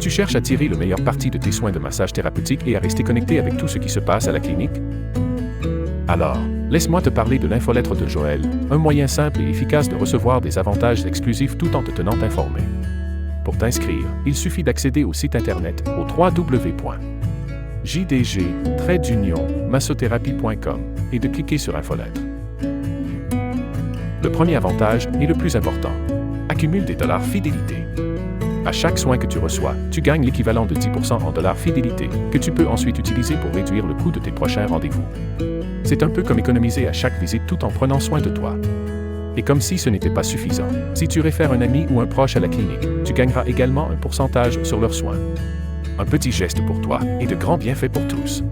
Tu cherches à tirer le meilleur parti de tes soins de massage thérapeutique et à rester connecté avec tout ce qui se passe à la clinique? Alors, laisse-moi te parler de l'infolettre de Joël, un moyen simple et efficace de recevoir des avantages exclusifs tout en te tenant informé. Pour t'inscrire, il suffit d'accéder au site internet au www.jdg-massothérapie.com et de cliquer sur Infolettre. Le premier avantage est le plus important. Accumule des dollars fidélité. À chaque soin que tu reçois, tu gagnes l'équivalent de 10% en dollars fidélité, que tu peux ensuite utiliser pour réduire le coût de tes prochains rendez-vous. C'est un peu comme économiser à chaque visite tout en prenant soin de toi. Et comme si ce n'était pas suffisant, si tu réfères un ami ou un proche à la clinique, tu gagneras également un pourcentage sur leurs soins. Un petit geste pour toi et de grands bienfaits pour tous.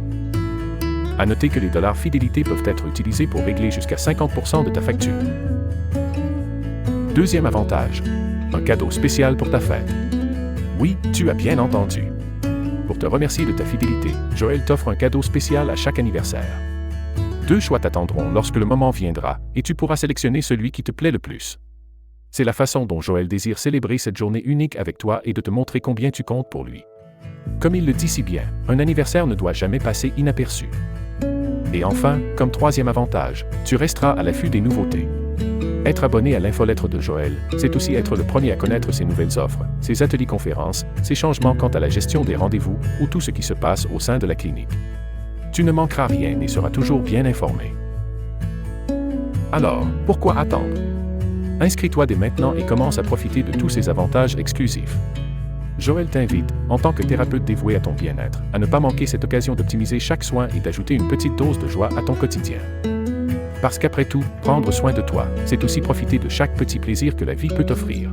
À noter que les dollars fidélité peuvent être utilisés pour régler jusqu'à 50% de ta facture. Deuxième avantage, un cadeau spécial pour ta fête. Oui, tu as bien entendu. Pour te remercier de ta fidélité, Joël t'offre un cadeau spécial à chaque anniversaire. 2 choix t'attendront lorsque le moment viendra, et tu pourras sélectionner celui qui te plaît le plus. C'est la façon dont Joël désire célébrer cette journée unique avec toi et de te montrer combien tu comptes pour lui. Comme il le dit si bien, un anniversaire ne doit jamais passer inaperçu. Et enfin, comme 3e avantage, tu resteras à l'affût des nouveautés. Être abonné à l'infolettre de Joël, c'est aussi être le premier à connaître ses nouvelles offres, ses ateliers conférences, ses changements quant à la gestion des rendez-vous ou tout ce qui se passe au sein de la clinique. Tu ne manqueras rien et seras toujours bien informé. Alors, pourquoi attendre? Inscris-toi dès maintenant et commence à profiter de tous ces avantages exclusifs. Joël t'invite, en tant que thérapeute dévoué à ton bien-être, à ne pas manquer cette occasion d'optimiser chaque soin et d'ajouter une petite dose de joie à ton quotidien. Parce qu'après tout, prendre soin de toi, c'est aussi profiter de chaque petit plaisir que la vie peut t'offrir.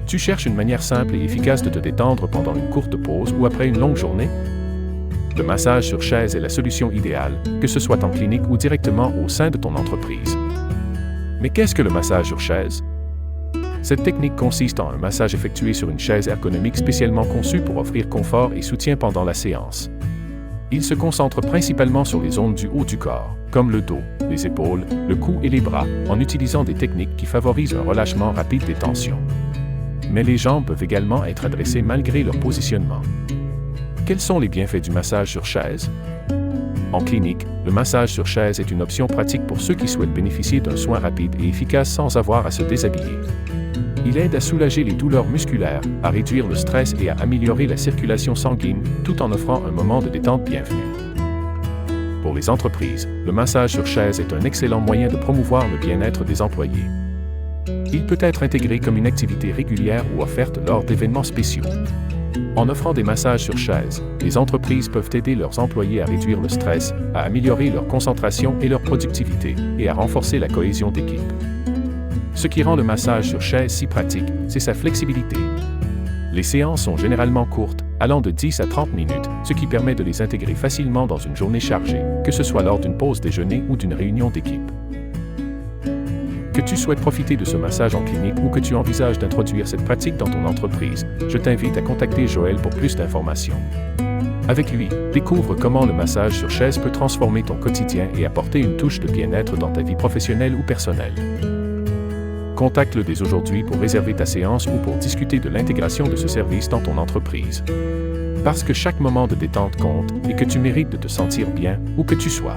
Tu cherches une manière simple et efficace de te détendre pendant une courte pause ou après une longue journée? Le massage sur chaise est la solution idéale, que ce soit en clinique ou directement au sein de ton entreprise. Mais qu'est-ce que le massage sur chaise? Cette technique consiste en un massage effectué sur une chaise ergonomique spécialement conçue pour offrir confort et soutien pendant la séance. Il se concentre principalement sur les zones du haut du corps, comme le dos, les épaules, le cou et les bras, en utilisant des techniques qui favorisent un relâchement rapide des tensions. Mais les jambes peuvent également être adressées malgré leur positionnement. Quels sont les bienfaits du massage sur chaise? En clinique, le massage sur chaise est une option pratique pour ceux qui souhaitent bénéficier d'un soin rapide et efficace sans avoir à se déshabiller. Il aide à soulager les douleurs musculaires, à réduire le stress et à améliorer la circulation sanguine, tout en offrant un moment de détente bienvenu. Pour les entreprises, le massage sur chaise est un excellent moyen de promouvoir le bien-être des employés. Il peut être intégré comme une activité régulière ou offerte lors d'événements spéciaux. En offrant des massages sur chaise, les entreprises peuvent aider leurs employés à réduire le stress, à améliorer leur concentration et leur productivité, et à renforcer la cohésion d'équipe. Ce qui rend le massage sur chaise si pratique, c'est sa flexibilité. Les séances sont généralement courtes, allant de 10 à 30 minutes, ce qui permet de les intégrer facilement dans une journée chargée, que ce soit lors d'une pause déjeuner ou d'une réunion d'équipe. Que tu souhaites profiter de ce massage en clinique ou que tu envisages d'introduire cette pratique dans ton entreprise, je t'invite à contacter Joël pour plus d'informations. Avec lui, découvre comment le massage sur chaise peut transformer ton quotidien et apporter une touche de bien-être dans ta vie professionnelle ou personnelle. Contacte-le dès aujourd'hui pour réserver ta séance ou pour discuter de l'intégration de ce service dans ton entreprise. Parce que chaque moment de détente compte et que tu mérites de te sentir bien où que tu sois.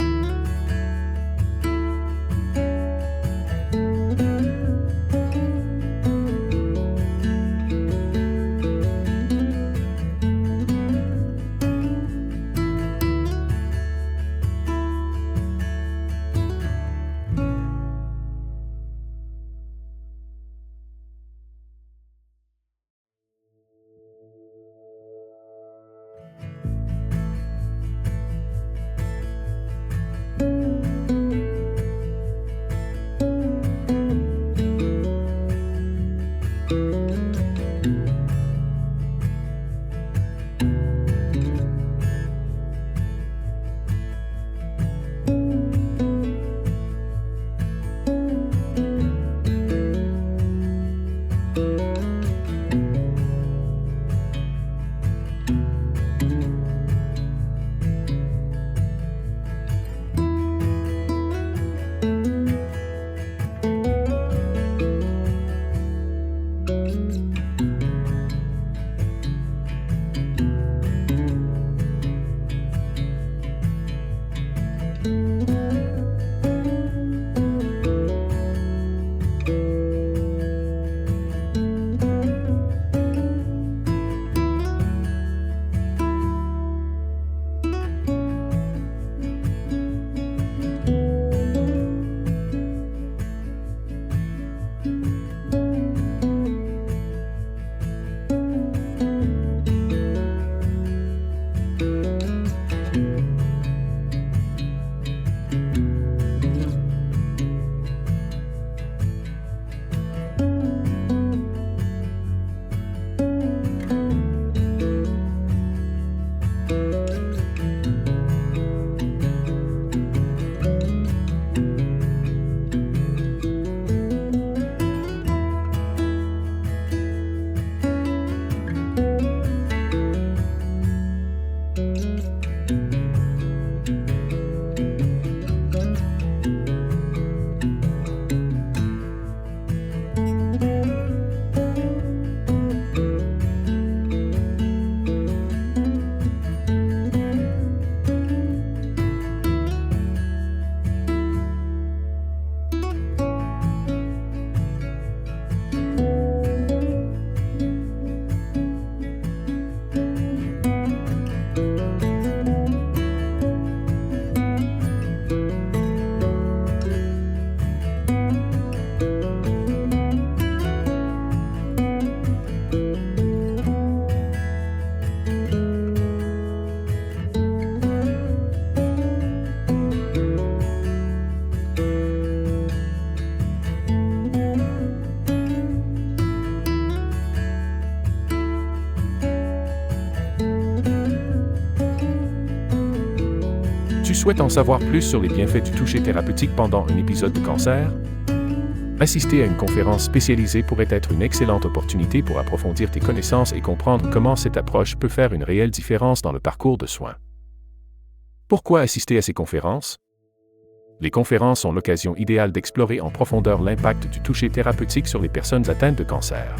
Tu souhaites en savoir plus sur les bienfaits du toucher thérapeutique pendant un épisode de cancer? Assister à une conférence spécialisée pourrait être une excellente opportunité pour approfondir tes connaissances et comprendre comment cette approche peut faire une réelle différence dans le parcours de soins. Pourquoi assister à ces conférences? Les conférences sont l'occasion idéale d'explorer en profondeur l'impact du toucher thérapeutique sur les personnes atteintes de cancer.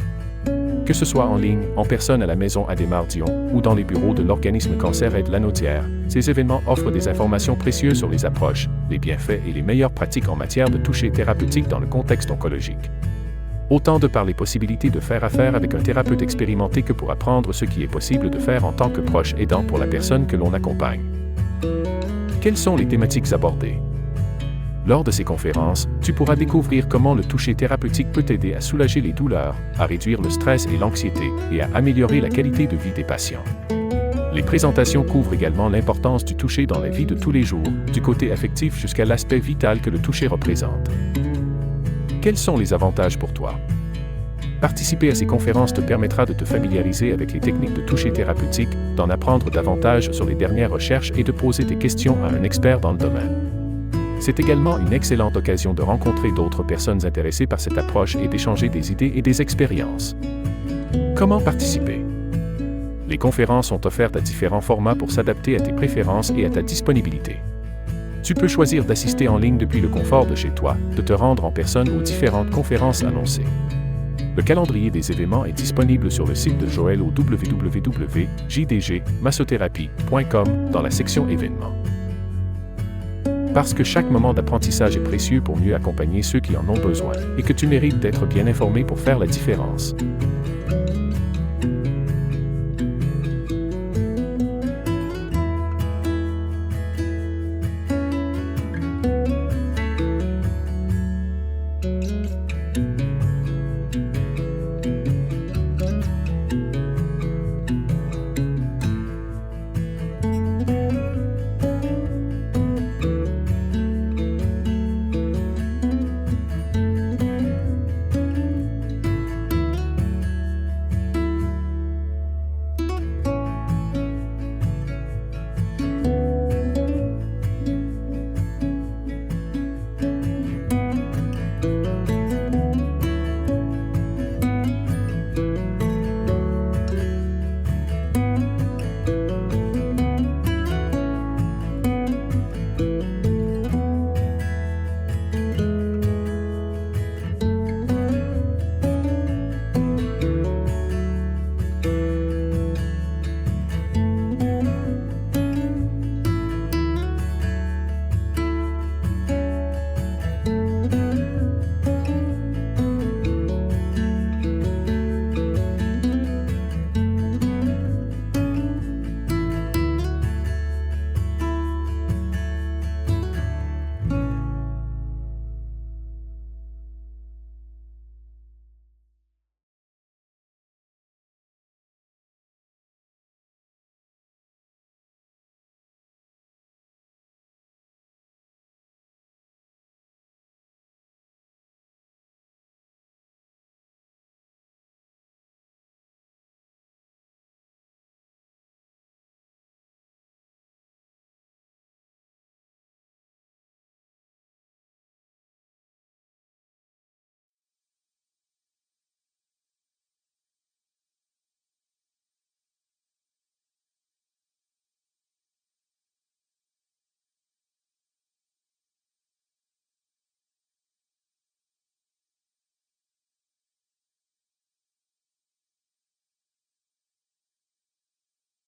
Que ce soit en ligne, en personne à la maison Adhémar-Dion ou dans les bureaux de l'organisme Cancer Aide Lanaudière, ces événements offrent des informations précieuses sur les approches, les bienfaits et les meilleures pratiques en matière de toucher thérapeutique dans le contexte oncologique. autant de par les possibilités de faire affaire avec un thérapeute expérimenté que pour apprendre ce qui est possible de faire en tant que proche aidant pour la personne que l'on accompagne. Quelles sont les thématiques abordées? Lors de ces conférences, tu pourras découvrir comment le toucher thérapeutique peut t'aider à soulager les douleurs, à réduire le stress et l'anxiété, et à améliorer la qualité de vie des patients. Les présentations couvrent également l'importance du toucher dans la vie de tous les jours, du côté affectif jusqu'à l'aspect vital que le toucher représente. Quels sont les avantages pour toi? Participer à ces conférences te permettra de te familiariser avec les techniques de toucher thérapeutique, d'en apprendre davantage sur les dernières recherches et de poser tes questions à un expert dans le domaine. C'est également une excellente occasion de rencontrer d'autres personnes intéressées par cette approche et d'échanger des idées et des expériences. Comment participer? Les conférences sont offertes à différents formats pour s'adapter à tes préférences et à ta disponibilité. Tu peux choisir d'assister en ligne depuis le confort de chez toi, de te rendre en personne aux différentes conférences annoncées. Le calendrier des événements est disponible sur le site de Joël au www.jdgmassothérapie.com dans la section événements. Parce que chaque moment d'apprentissage est précieux pour mieux accompagner ceux qui en ont besoin, et que tu mérites d'être bien informé pour faire la différence.